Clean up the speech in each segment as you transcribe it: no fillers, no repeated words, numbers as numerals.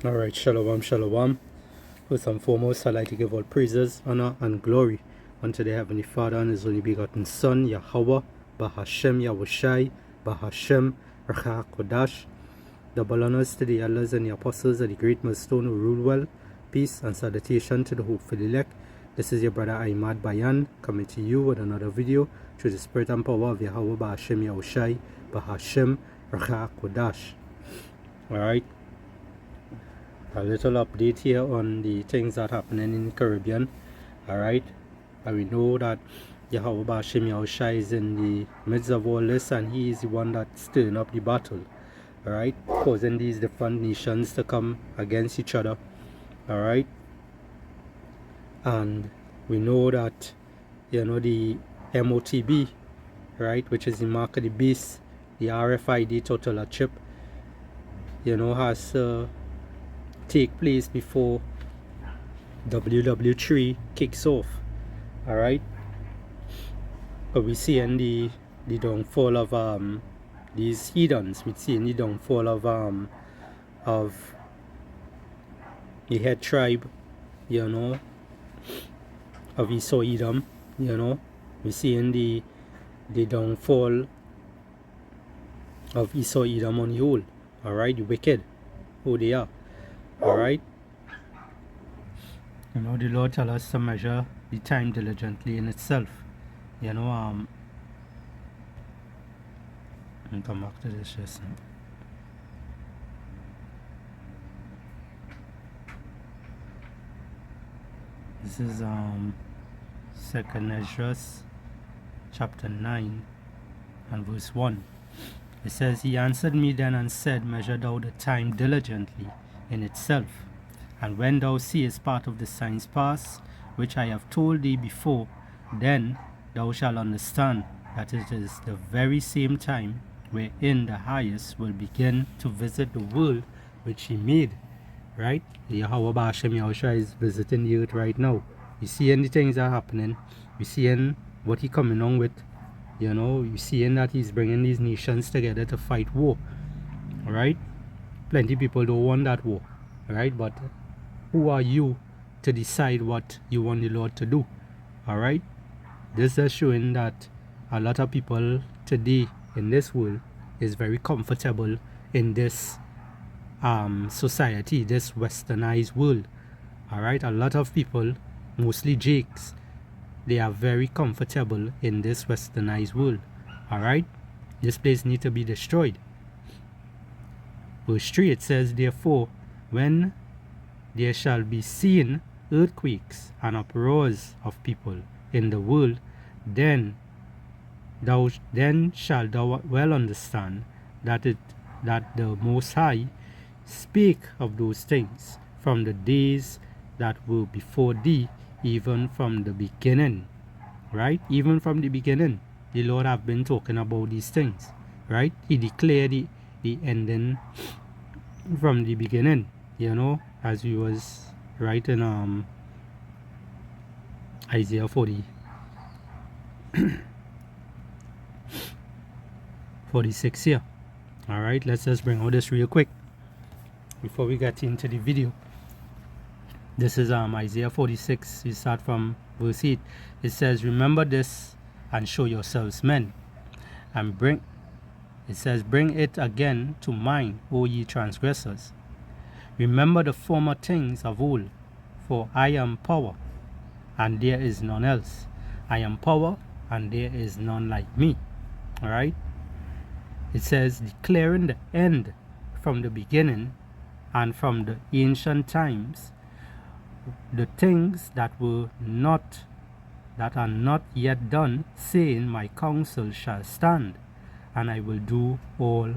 Alright, shalom, shalom. First and foremost, I'd like to give all praises, honor, and glory unto the Heavenly Father and His only begotten Son, Yahweh, Bahashem Yahushai, Bahashem Rcha Kodash. Double honors to the elders and the apostles of the great millstone who rule well. Peace and salutation to the hopeful elect. This is your brother Ahmad Bayan coming to you with another video through the spirit and power of Yahweh, Bahashem Yahushai, Bahashem Rcha Kodash. Alright. A little update here on the things that happening in the Caribbean. Alright, and we know that Yahweh Bashim Yahushai is in the midst of all this, and he is the one that's stirring up the battle. Alright, causing these different nations to come against each other. Alright, and we know that, you know, the MOTB, right, which is the mark of the beast, the RFID total chip, you know, has take place before ＷW3 kicks off. Alright, but we see in the downfall of these heathens. We see in the downfall of the head tribe, you know, of Esau Edom. You know, we see in the downfall of Esau Edom on the whole. Alright, the wicked, who they are. Alright, you know, the Lord tells us to measure the time diligently in itself. You know, I'll come back to this just now. This is 2nd Ezra chapter 9 and verse 1. It says, "He answered me then and said, Measure thou the time diligently in itself, and when thou seest part of the signs pass, which I have told thee before, then thou shalt understand that it is the very same time wherein the highest will begin to visit the world which he made." Right? Yahweh Ba'ashem Yahushua is visiting the earth right now. You seeing the things that are happening. You seeing what he coming on with. You know, you seeing that he's bringing these nations together to fight war. Alright? Plenty of people don't want that war. Alright? But who are you to decide what you want the Lord to do? Alright? This is showing that a lot of people today in this world is very comfortable in this society, this westernized world. Alright? A lot of people, mostly Jakes, they are very comfortable in this westernized world. Alright? This place needs to be destroyed. Verse 3, it says, "Therefore, when there shall be seen earthquakes and uproars of people in the world, then shalt thou well understand that the Most High spake of those things from the days that were before thee, even from the beginning." Right? Even from the beginning, the Lord have been talking about these things. Right? He declared the ending from the beginning, you know, as we was writing Isaiah 46 here. Alright, let's just bring out this real quick before we get into the video. This is Isaiah 46. We start from verse 8. It says, "Remember this and show yourselves men, and bring it again to mind, O ye transgressors. Remember the former things of old, for I am power, and there is none else. I am power, and there is none like me." Alright? It says, declaring the end from the beginning and from the ancient times, the things that are not yet done, saying, "My counsel shall stand, and I will do all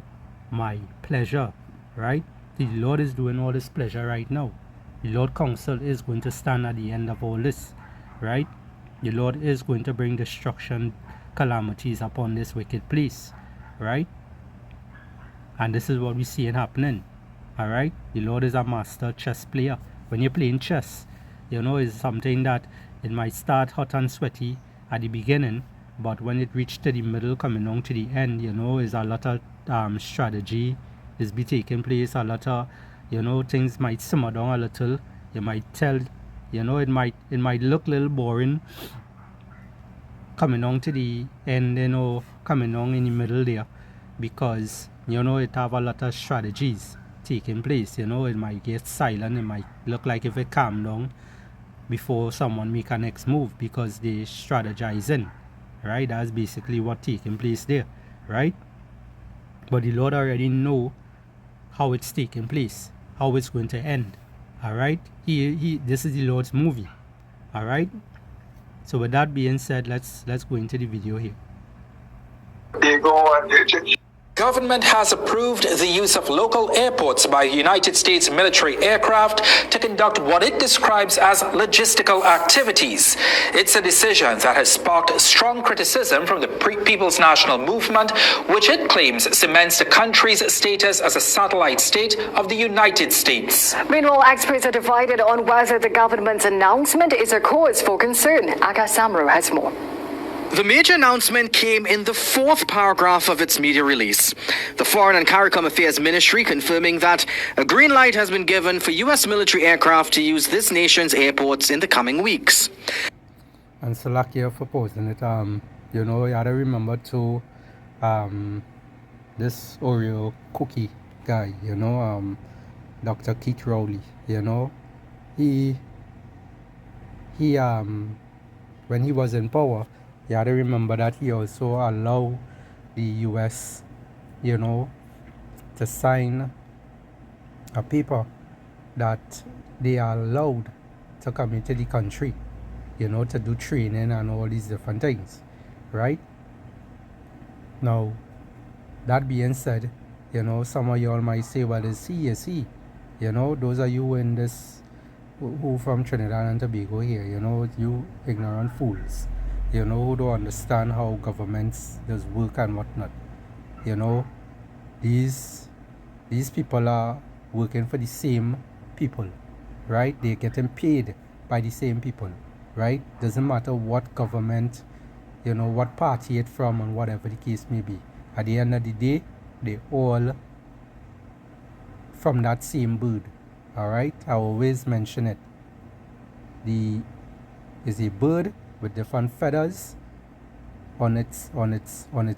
my pleasure." Right? The Lord is doing all this pleasure right now. The Lord counsel is going to stand at the end of all this. Right? The Lord is going to bring destruction, calamities upon this wicked place. Right? And this is what we see happening. Alright? The Lord is a master chess player. When you're playing chess, you know, it's something that it might start hot and sweaty at the beginning, but when it reaches to the middle, coming on to the end, you know, is a lot of strategy is be taking place, a lot of you know, things might simmer down a little. You might tell, you know, it might look a little boring coming on to the end, you know, coming on in the middle there, because, you know, it have a lot of strategies taking place. You know, it might get silent, it might look like if it calm down before someone make a next move, because they strategizing, right? That's basically what taking place there, right? But the Lord already know how it's taking place, how it's going to end. All right, this is the Lord's movie. All right. So with that being said, let's go into the video here. Government has approved the use of local airports by United States military aircraft to conduct what it describes as logistical activities. It's a decision that has sparked strong criticism from the People's National Movement, which it claims cements the country's status as a satellite state of the United States. Meanwhile, experts are divided on whether the government's announcement is a cause for concern. Akash Samro has more. The major announcement came in the fourth paragraph of its media release. The Foreign and CARICOM Affairs Ministry confirming that a green light has been given for U.S. military aircraft to use this nation's airports in the coming weeks. And Salakia for posting it. You know, you had to remember to this Oreo cookie guy, you know, Dr. Keith Rowley, you know, he when he was in power, you had to remember that he also allowed the US, you know, to sign a paper that they are allowed to come into the country, you know, to do training and all these different things, right? Now, that being said, you know, some of y'all might say, well, is he? You know, those are you in this, who from Trinidad and Tobago here, you know, you ignorant fools. You know, who don't understand how governments does work and whatnot. You know, these people are working for the same people, right? They're getting paid by the same people, right? Doesn't matter what government, you know, what party it's from and whatever the case may be. At the end of the day, they all from that same bird, all right? I always mention it. Is a bird with different feathers on its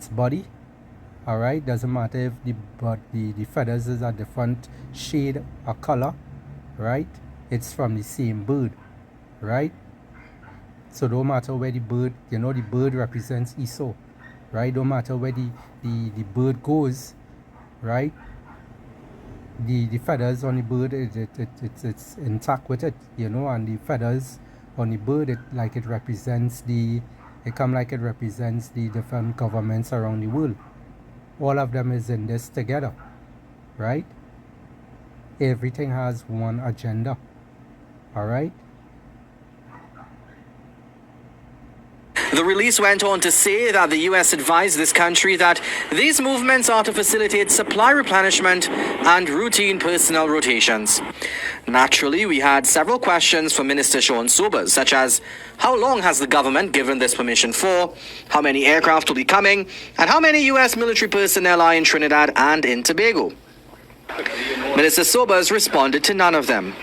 body, all right? Doesn't matter if the feathers is a different shade or color, right? It's from the same bird, right? So don't matter where the bird, you know, the bird represents Esau, right? Don't matter where the bird goes, right? The feathers on the bird, it's intact with it, you know, and the feathers on the bird, it represents the different governments around the world. All of them is in this together, right? Everything has one agenda, all right? The release went on to say that the U.S. advised this country that these movements are to facilitate supply replenishment and routine personnel rotations. Naturally, we had several questions for Minister Sean Sobers, such as how long has the government given this permission for, how many aircraft will be coming, and how many U.S. military personnel are in Trinidad and in Tobago. Minister Sobers responded to none of them.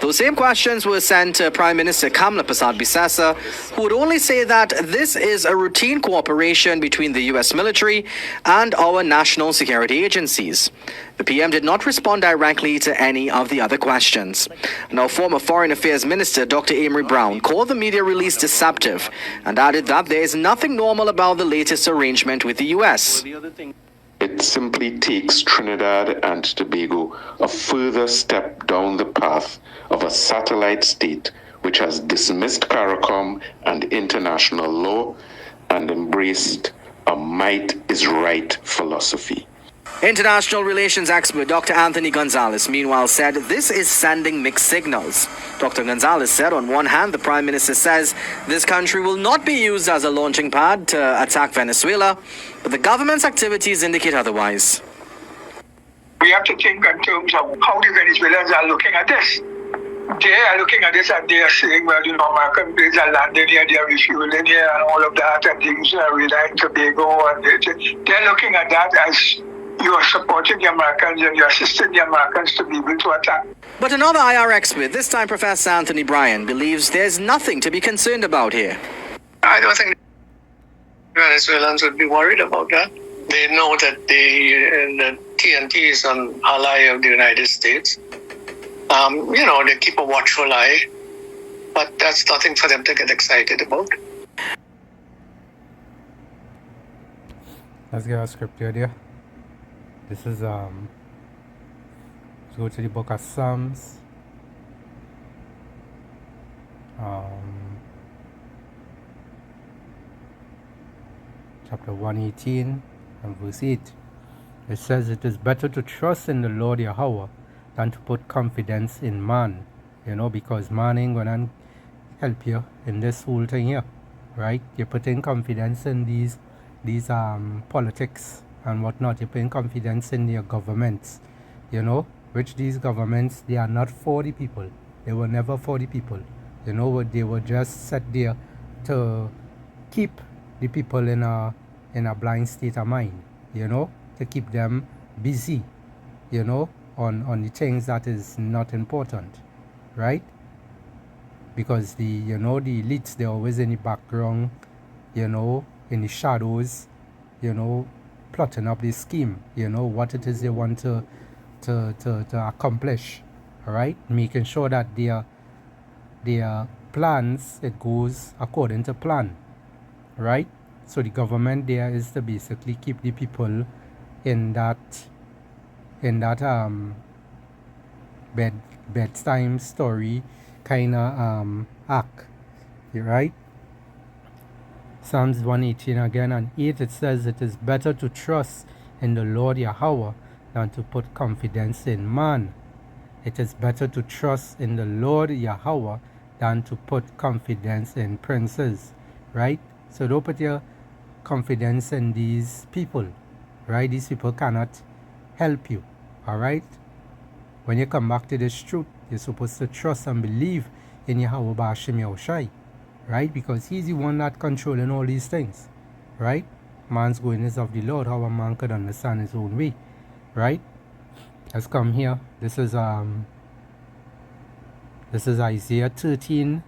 Those same questions were sent to Prime Minister Kamla Persad-Bissessar, who would only say that this is a routine cooperation between the U.S. military and our national security agencies. The PM did not respond directly to any of the other questions. Now, former Foreign Affairs Minister Dr. Amory Brown called the media release deceptive and added that there is nothing normal about the latest arrangement with the U.S. It simply takes Trinidad and Tobago a further step down the path of a satellite state which has dismissed CARICOM and international law and embraced a might is right philosophy. International relations expert Dr. Anthony Gonzalez, meanwhile, said this is sending mixed signals. Dr. Gonzalez said, on one hand, the Prime Minister says this country will not be used as a launching pad to attack Venezuela, but the government's activities indicate otherwise. We have to think in terms of how the Venezuelans are looking at this. They are looking at this and they are saying, well, you know, American planes are landing here, they are refueling here and all of that, and things are relying Tobago, and they're looking at that as you are supporting the Americans and you're assisting the Americans to be able to attack. But another IR expert, this time Professor Anthony Bryan, believes there's nothing to be concerned about here. I don't think Venezuelans would be worried about that. They know that the TNT is an ally of the United States. They keep a watchful eye, but that's nothing for them to get excited about. Let's get our scripture there. This is let's go to the book of Psalms. Chapter 118 and verse 8. It says, "It is better to trust in the Lord Yahweh than to put confidence in man." Because man ain't gonna help you in this whole thing here, right? You're putting confidence in these politics and whatnot. You're putting confidence in your governments, which these governments, they are not for the people. They were never for the people. They were just set there to keep the people in a blind state of mind, to keep them busy, on the things that is not important, right? Because the elites, they're always in the background, in the shadows, plotting up this scheme, what it is they want to accomplish, all right? Making sure that their plans, it goes according to plan, right? So the government there is to basically keep the people in that bedtime story kind of act, right? Psalms 118 again and 8, it says, "It is better to trust in the Lord Yahweh than to put confidence in man." It is better to trust in the Lord Yahweh than to put confidence in princes, right? So don't put your confidence in these people, right? These people cannot help you, all right? When you come back to this truth, you're supposed to trust and believe in Yahweh Ba'Shem Yahushai, right? Because he's the one that controlling all these things, right? Man's going is of the Lord. How a man could understand his own way, right? Let's come here. This is Isaiah 13.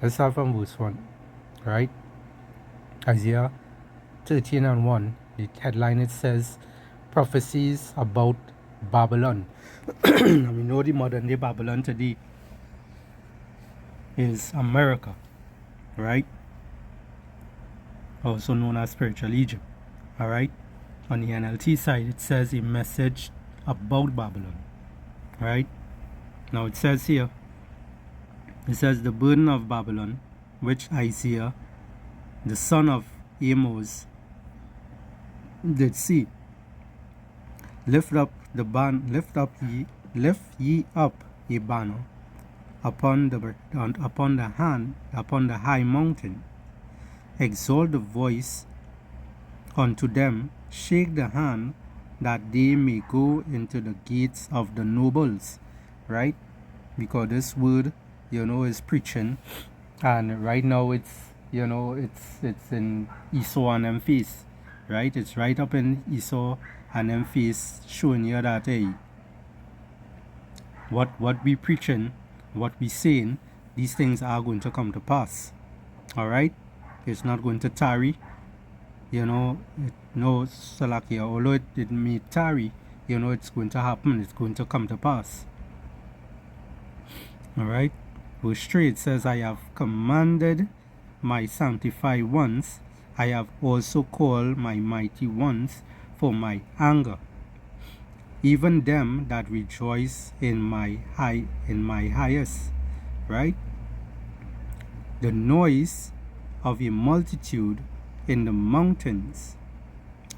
Let's start from verse 1, right? Isaiah 13 and 1. The headline, it says, "Prophecies about Babylon." And we know the modern day Babylon today is America, right? Also known as spiritual Egypt, all right? On the NLT side, it says a message about Babylon, right? Now it says here, it says, "The burden of Babylon, which Isaiah, the son of Amos, did see. Lift ye up a banner upon the high mountain. Exalt the voice unto them. Shake the hand, that they may go into the gates of the nobles," right? Because this word, is preaching, and right now it's in Esau and them face, right? It's right up in Esau and them face, showing you that, hey, what we preaching, what we saying, these things are going to come to pass, all right? It's not going to tarry, no, Salakia, although it may tarry, it's going to happen, it's going to come to pass, all right? Verse 3, it says, "I have commanded my sanctified ones, I have also called my mighty ones for my anger, even them that rejoice in my highest," right? "The noise of a multitude in the mountains,"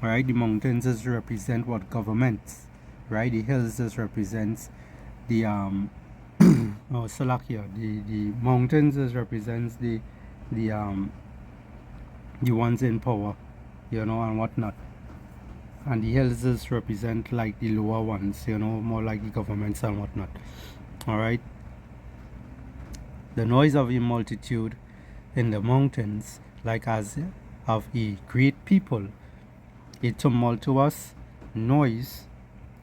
right? The mountains just represent what? Governments, right? The hills just represents the Salakia. The mountains just represents the the ones in power, and whatnot. And the hills is represent like the lower ones, more like the governments and whatnot. Alright. The noise of a multitude in the mountains, like as of a great people, a tumultuous noise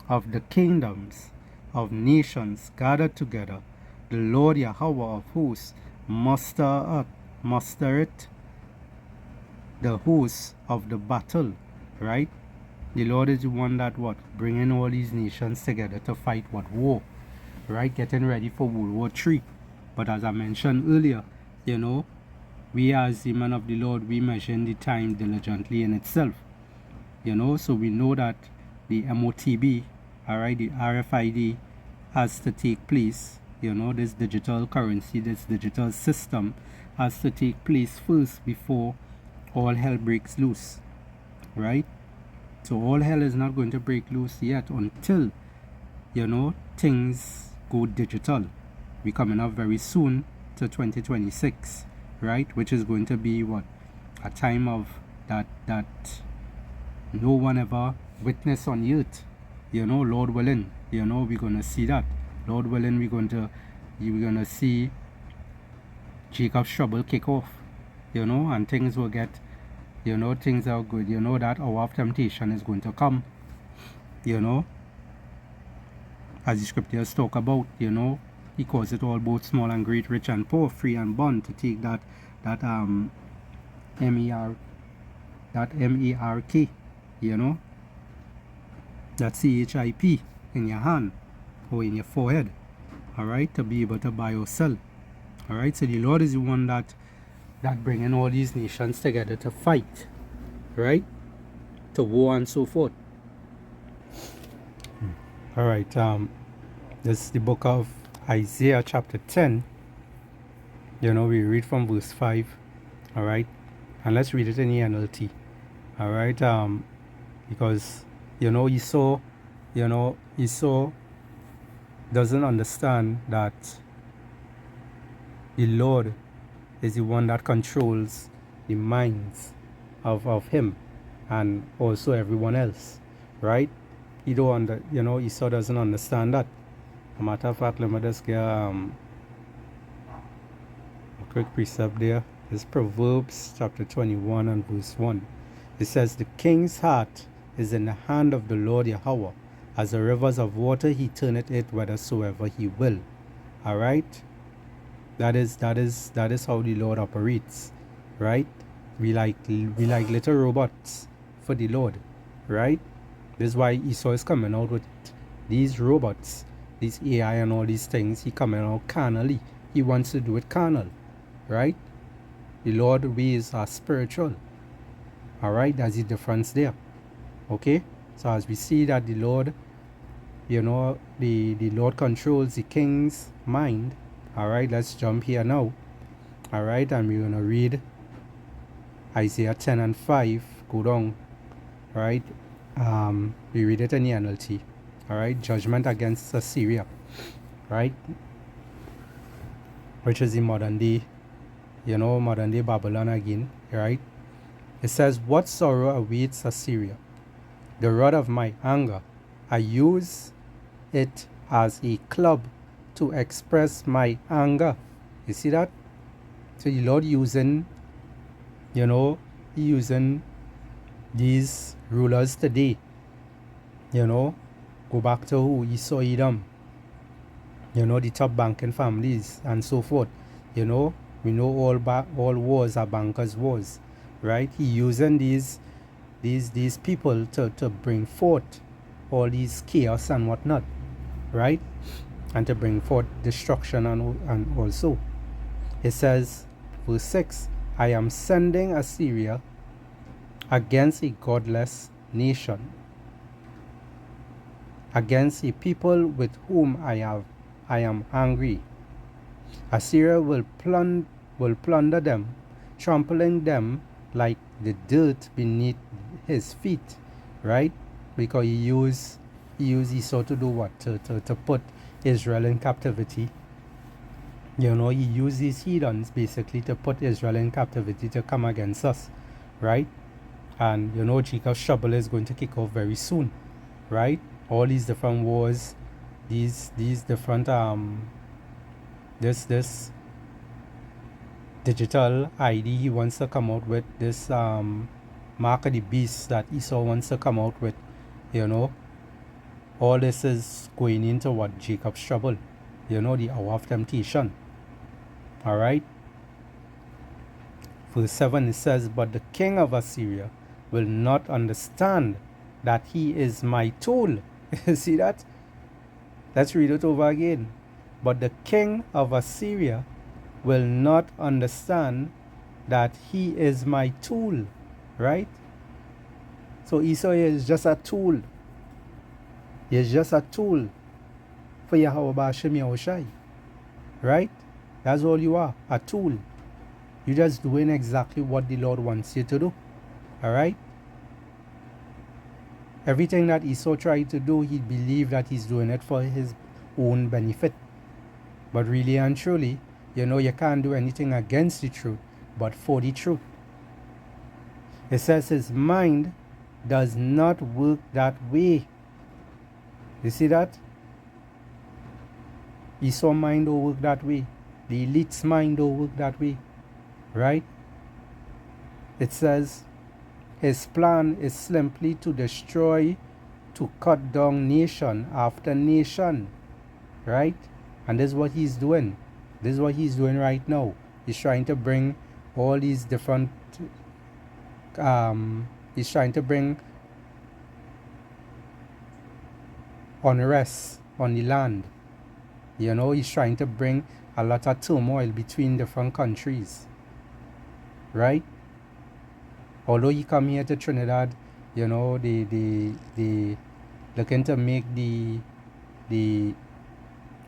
of the kingdoms of nations gathered together. The Lord Yahweh of hosts muster it, the hosts of the battle, right? The Lord is the one that bringing all these nations together to fight war, right? Getting ready for ＷW3. But as I mentioned earlier, we as the men of the Lord, we measure the time diligently in itself, so we know that the MOTB, alright, the RFID has to take place, this digital currency, this digital system has to take place first before all hell breaks loose, right? So all hell is not going to break loose yet until, things go digital. We're coming up very soon to 2026, right? Which is going to be a time of that no one ever witnessed on earth. Lord willing, we're gonna see that. Lord willing, you're gonna see Jacob's trouble kick off, and things will get, things are good, that hour of temptation is going to come, as the scriptures talk about, he calls it all, both small and great, rich and poor, free and bond, to take that MERK, that CHIP in your hand or in your forehead, alright, to be able to buy or sell. Alright, so the Lord is the one that bringing all these nations together to fight, right, to war and so forth. Alright, this is the book of Isaiah chapter 10. We read from verse 5, alright, and let's read it in the NLT, alright, because Esau doesn't understand that the Lord is the one that controls the minds of him and also everyone else, right? Esau doesn't understand that. As a matter of fact, let me just get a quick precept there. It's Proverbs chapter 21 and verse 1. It says, the king's heart is in the hand of the Lord Yahweh. As the rivers of water, he turneth it whithersoever he will. Alright? That is how the Lord operates. Right? We like little robots for the Lord. Right? This is why Esau is coming out with these robots, these AI and all these things. He coming out carnally. He wants to do it carnal. Right? The Lord's ways are spiritual. Alright? That's the difference there. Okay, so as we see that the Lord, the Lord controls the king's mind. Alright, let's jump here now. Alright, and we're going to read Isaiah 10 and 5. Go down. Alright, we read it in the NLT. Alright, judgment against Assyria. Right, which is the modern day Babylon again. Right, it says, what sorrow awaits Assyria? The rod of my anger, I use it as a club to express my anger. You see that? So the Lord using these rulers today. Go back to who? Esau, Edom. The top banking families and so forth. We know all wars are bankers' wars. Right? He using these people to bring forth all these chaos and whatnot, right? And to bring forth destruction and also. It says, verse 6, I am sending Assyria against a godless nation, against a people with whom I am angry. Assyria will plunder them, trampling them like the dirt beneath his feet, right? Because he used Esau to do what? To put Israel in captivity, You know, he used these heathens basically to put Israel in captivity to come against us, right? And you know, Jacob's trouble is going to kick off very soon, right? All these different wars, these different this digital ID he wants to come out with, this mark of the beast that Esau wants to come out with, you know, all this is going into what Jacob's trouble, you know, the hour of temptation. All right. Verse 7 it says, "But the king of Assyria will not understand that he is my tool." See that? Let's read it over again. "But the king of Assyria will not understand that he is my tool." Right? So Esau is just a tool. He is just a tool for Yahweh Ba'ashem Yahushai. Right? That's all you are, a tool. You're just doing exactly what the Lord wants you to do. Alright? Everything that Esau tried to do, he believed that he's doing it for his own benefit. But really and truly, you know, you can't do anything against the truth, but for the truth. It says his mind does not work that way. You see that? Esau's mind don't work that way. The elite's mind don't work that way. Right? It says his plan is simply to destroy, to cut down nation after nation. Right? And this is what he's doing. This is what he's doing right now. He's trying to bring all these different he's trying to bring unrest on the land. You know, he's trying to bring a lot of turmoil between different countries. Right? Although he come here to Trinidad, you know, they looking to make the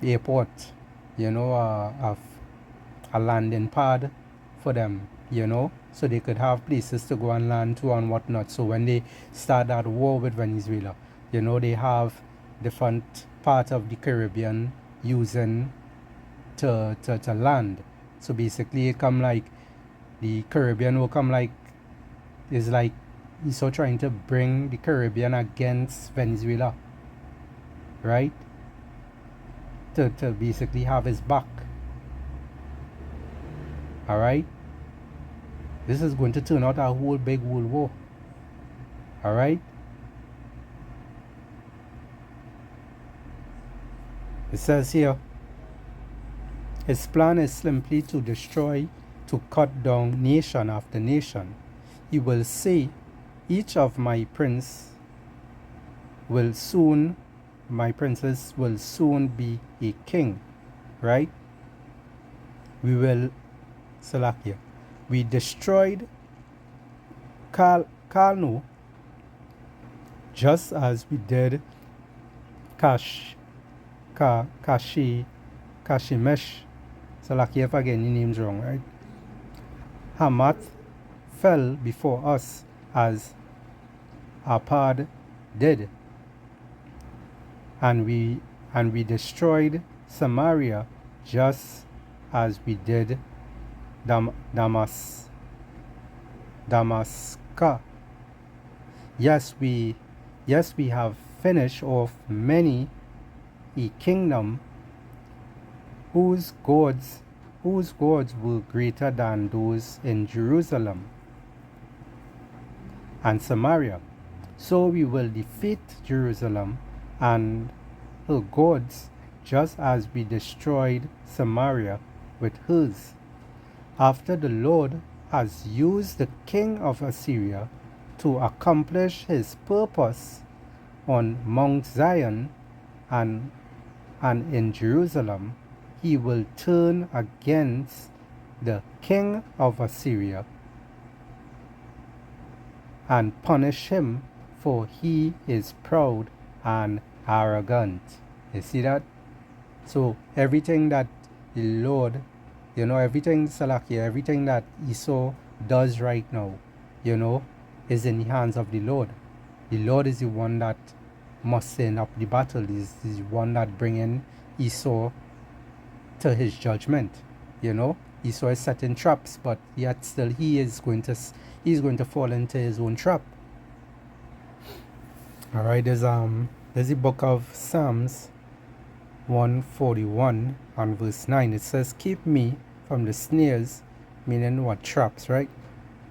airport, you know, a landing pad for them, you know, so they could have places to go and land to and whatnot. So when they start that war with Venezuela, you know, they have different parts of the Caribbean using to land. So basically it come like the Caribbean will come like, is like Esau trying to bring the Caribbean against Venezuela, right? To basically have his back. Alright? This is going to turn out a whole big world war. Alright? It says here, his plan is simply to destroy, to cut down nation after nation. He will say, each of my princes will soon be a king. Right? We will Salakia. We destroyed Kalno just as we did Kashimesh. Salakia if I get any names wrong, right? Hamath fell before us as Arpad did. And we destroyed Samaria just as we did Damascus. Yes, we have finished off many a kingdom whose gods were greater than those in Jerusalem and Samaria. So we will defeat Jerusalem and her gods just as we destroyed Samaria with hers. After the Lord has used the king of Assyria to accomplish his purpose on Mount Zion and in Jerusalem, he will turn against the king of Assyria and punish him, for he is proud and arrogant. You see that? So everything that the Lord, you know, everything Salakia, everything that Esau does right now, you know, is in the hands of the Lord. The Lord is the one that must send up the battle. Is the one that bringing Esau to his judgment. You know, Esau is setting traps, but yet still he's going to fall into his own trap. All right, there's the book of Psalms 141 and verse 9. It says, "Keep me from the snares," meaning what? Traps, right?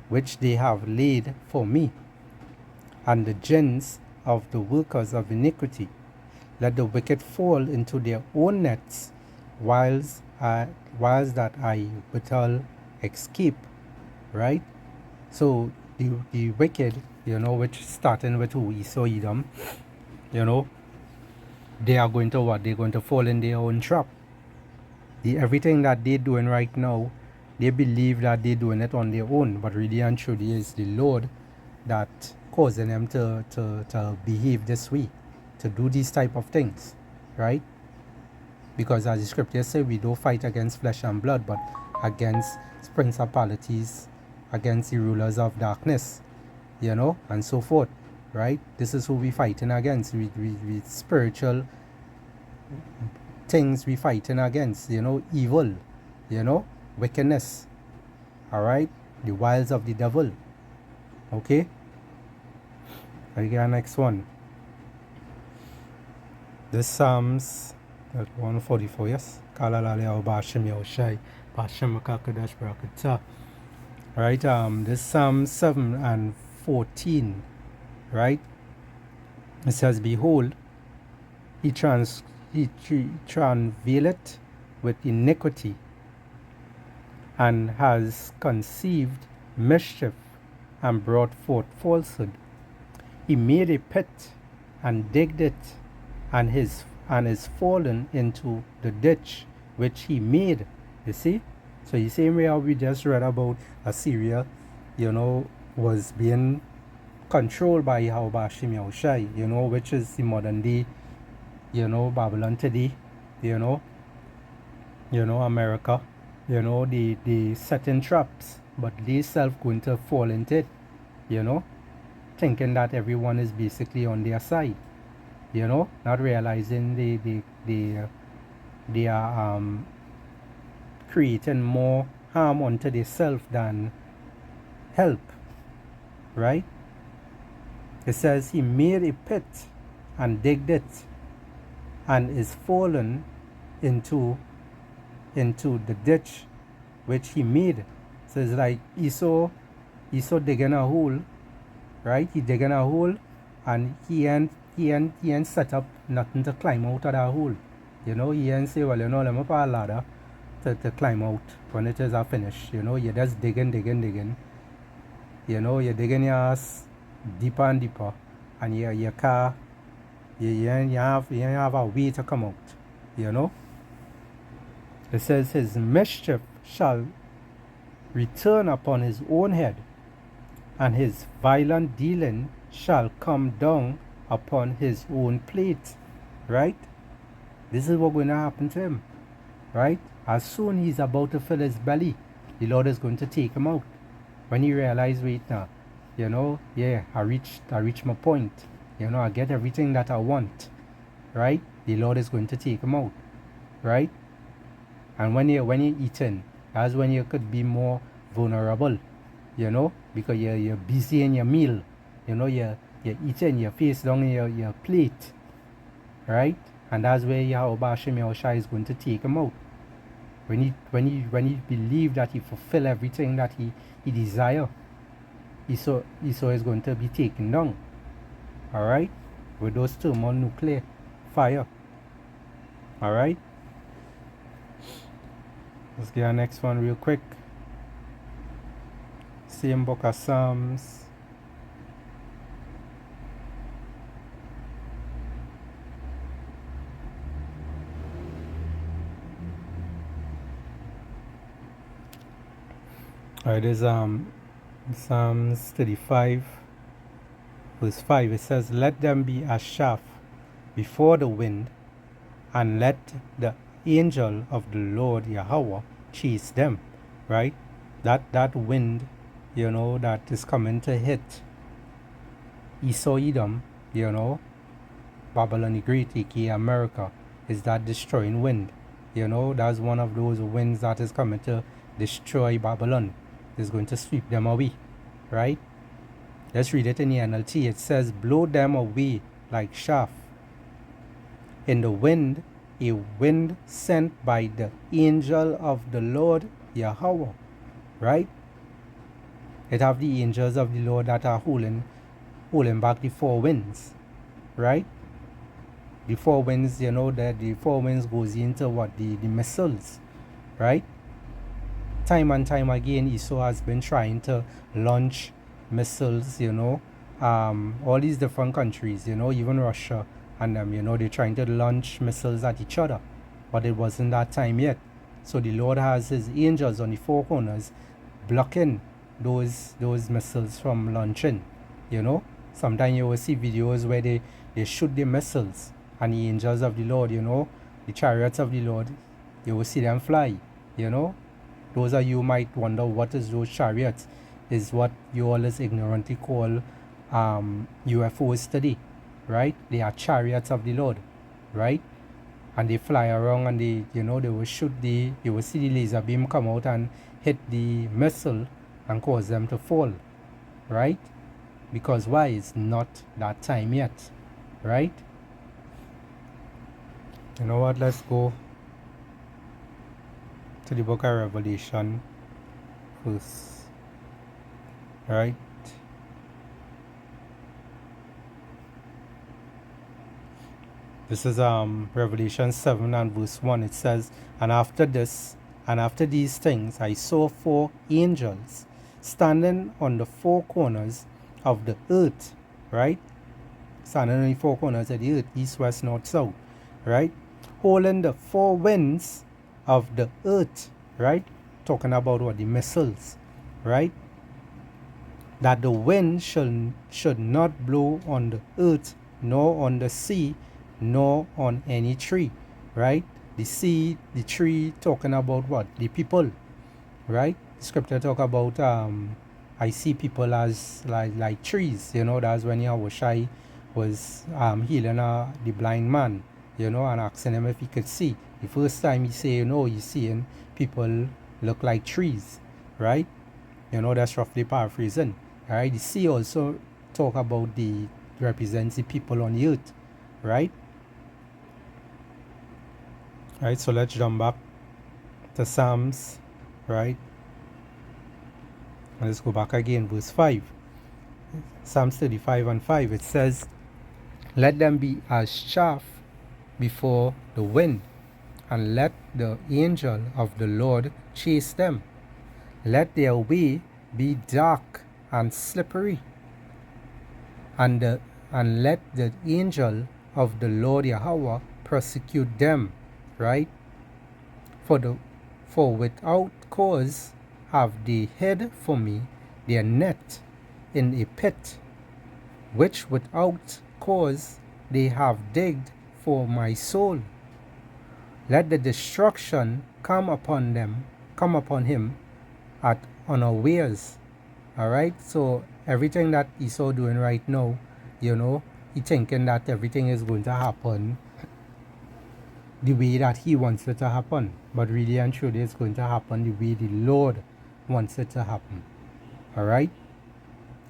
"Which they have laid for me, and the gins of the workers of iniquity. Let the wicked fall into their own nets, whilst that I withal escape." Right? So the wicked, which starting with who? Esau, Edom, they are going to what? They're going to fall in their own trap. Everything that they're doing right now, they believe that they're doing it on their own, but really and truly is the Lord that causing them to behave this way, to do these type of things, right? Because as the scriptures say, we don't fight against flesh and blood, but against principalities, against the rulers of darkness, and so forth, right? This is who we fighting against. We spiritual things we fighting against, evil, wickedness, all right? The wiles of the devil, okay? I get next one. This Psalms 144, yes? Right, this Psalm 7 and 14, right? It says, "Behold, he travaileth with iniquity, and has conceived mischief, and brought forth falsehood. He made a pit, and digged it, and is fallen into the ditch which he made." You see? So the same way we just read about Assyria, was being controlled by Yahweh Hashem Yahushai, which is the modern day, Babylon today, America, they setting traps, but they self going to fall into it, thinking that everyone is basically on their side, not realizing they are creating more harm unto themselves than help, right? It says, "He made a pit and digged it, and is fallen into the ditch which he made." So it's like Esau digging a hole, right? He digging a hole, and he ain't set up nothing to climb out of that hole. He ain't say, well, let me put a ladder to climb out when it is finished. You're just digging. You're digging your ass deeper and deeper, and your car, you have a way to come out. It says, "His mischief shall return upon his own head, and his violent dealing shall come down upon his own plate." Right? This is what's going to happen to him, right? As soon he's about to fill his belly, the Lord is going to take him out. When he realizes, wait now, I reached my point. I get everything that I want, right? The Lord is going to take him out, right? And when you're eating, that's when you could be more vulnerable, because you're busy in your meal, you're eating, your face down in your plate, right? And that's where Yahweh Hashem Yahushai is going to take him out. When he believe that he fulfill everything that he desire, Esau is going to be taken down. Alright? With those thermonuclear fire. Alright? Let's get our next one real quick. Same book of Psalms. Alright, there's Psalms 35 verse 5. It says, "Let them be as chaff before the wind, and let the angel of the Lord Yahweh chase them." Right? That wind, that is coming to hit Esau, Edom, Babylon the Great, aka America, is that destroying wind. You know, that's one of those winds that is coming to destroy Babylon. It's going to sweep them away, right? Let's read it in the NLT. It says, blow them away like chaff in the wind, a wind sent by the angel of the Lord Yahweh, right? It have the angels of the Lord that are holding back the four winds, right? The four winds, you know, that the four winds goes into what? The missiles, right? Time and time again, Esau has been trying to launch missiles, you know, all these different countries, you know, even Russia and them, you know, they're trying to launch missiles at each other, but it wasn't that time yet. So the Lord has his angels on the four corners blocking those missiles from launching, you know. Sometimes you will see videos where they shoot the missiles and the angels of the Lord, you know, the chariots of the Lord, you will see them fly, you know. Those of you might wonder what is those chariots, is what you always ignorantly call UFOs today, right? They are chariots of the Lord, right? And they fly around and they, you know, they will shoot you will see the laser beam come out and hit the missile and cause them to fall, right? Because why? It's not that time yet, right? You know what? Let's go to the book of Revelation first, right? This is Revelation 7 and verse 1. It says, and after these things I saw four angels standing on the four corners of the earth, right? Standing on the four corners of the earth, east, west, north, south, right? Holding the four winds of the earth, right? Talking about what? The missiles, right? That the wind should not blow on the earth, nor on the sea, nor on any tree, right? The sea, the tree, talking about what? The people, right? Scripture talk about I see people as like trees, you know. That's when Yahushai was healing the blind man, you know, and asking him if he could see. The first time he say, you know, he's seeing people look like trees, right? You know, that's roughly paraphrasing. Alright, the sea also talk about represents the people on the earth, right? Right, so let's jump back to Psalms, right? And let's go back again, verse 5. Psalms 35 and 5, it says, let them be as chaff before the wind, and let the angel of the Lord chase them. Let their way be dark and slippery, and let the angel of the Lord Yahweh prosecute them, right? For without cause have they hid for me their net in a pit, which without cause they have digged for my soul. Let the destruction come upon him at unawares. Alright, so everything that Esau doing right now, you know, he thinking that everything is going to happen the way that he wants it to happen, but really and truly it's going to happen the way the Lord wants it to happen. Alright,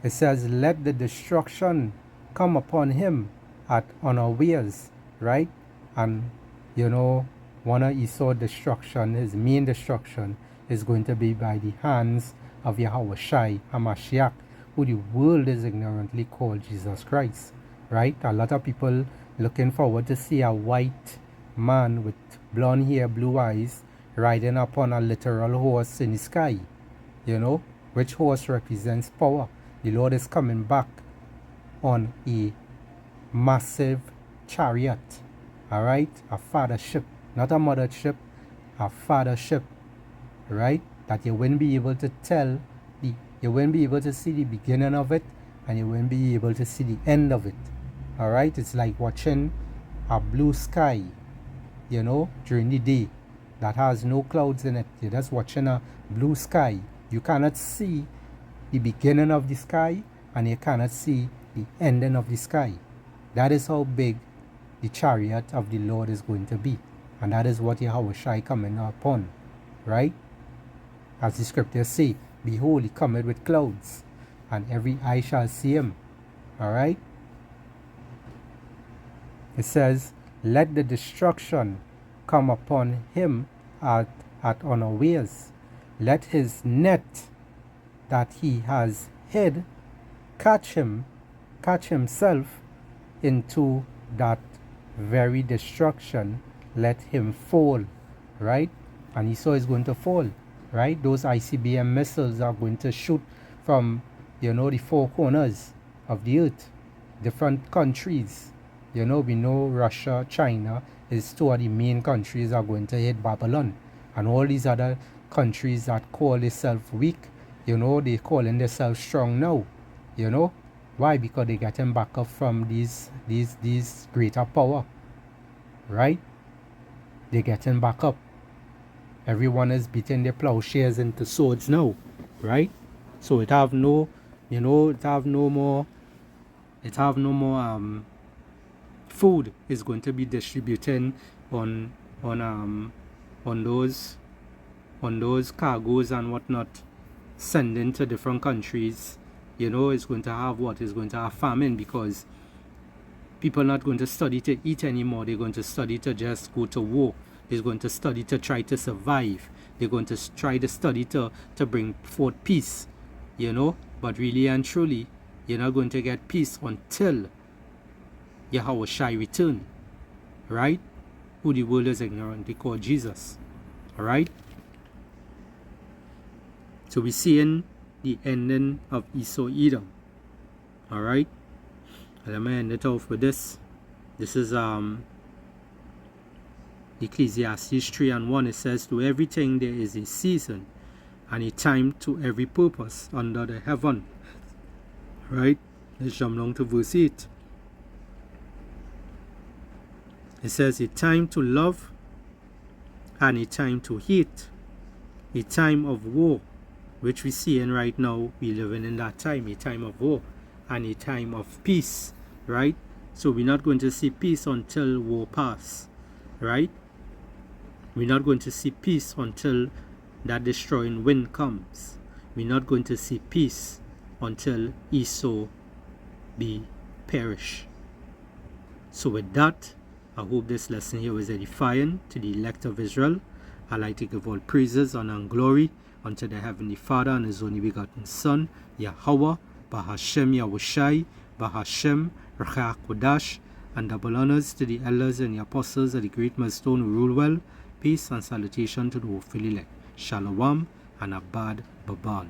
it says let the destruction come upon him at unawares, right? And you know, one of Esau's destruction, his main destruction, is going to be by the hands of Yahushai HaMashiach, who the world is ignorantly called Jesus Christ, right? A lot of people looking forward to see a white man with blonde hair, blue eyes, riding upon a literal horse in the sky, you know, which horse represents power. The Lord is coming back on a massive chariot, all right? A fathership, not a mothership, a fathership, right? That you wouldn't be able to you wouldn't be able to see the beginning of it, and you wouldn't be able to see the end of it, all right? It's like watching a blue sky, you know, during the day that has no clouds in it. You're just watching a blue sky. You cannot see the beginning of the sky, and you cannot see the ending of the sky. That is how big the chariot of the Lord is going to be, And that is what Yahweh Shai coming upon, right? As the scriptures say, behold, he cometh with clouds, and every eye shall see him. Alright? It says, let the destruction come upon him at unawares. Let his net that he has hid catch himself into that very destruction. Let him fall, right? And Esau is going to fall, right? Those ICBM missiles are going to shoot from, the four corners of the earth, different countries. We know Russia, China is two of the main countries are going to hit Babylon. And all these other countries that call themselves weak, they calling themselves strong now. Why? Because they getting back up from these greater power, right? They're getting back up. Everyone is beating their plowshares into swords now, right? So it have no more food is going to be distributing on those cargoes and whatnot, sending to different countries. It's going to have what? It's going to have famine, because people are not going to study to eat anymore. They're going to study to just go to war. They're going to study to try to survive. They're going to try to study to bring forth peace, But really and truly, you're not going to get peace until Yahweh Shai return, right? Who the world is ignorant, they call Jesus, alright? So we're seeing the ending of Esau Edom, alright? Let me end it off with this. This is Ecclesiastes 3:1. It says, to everything there is a season and a time to every purpose under the heaven. Right? Let's jump down to verse 8. It says, a time to love and a time to hate, a time of war, which we're seeing right now. We're living in that time, a time of war and a time of peace, right? So we're not going to see peace until war pass, right? We're not going to see peace until that destroying wind comes. We're not going to see peace until Esau be perished. So with that, I hope this lesson here was edifying to the elect of Israel. I like to give all praises, honor, and glory unto the Heavenly Father and His only begotten Son, Yahweh, Bahashem Yahushai, Bahashem Rachah Kodash, and double honors to the elders and the apostles of the great millstone who rule well. Peace and salutation to the hopefully elect. Shalom and Abad Baban.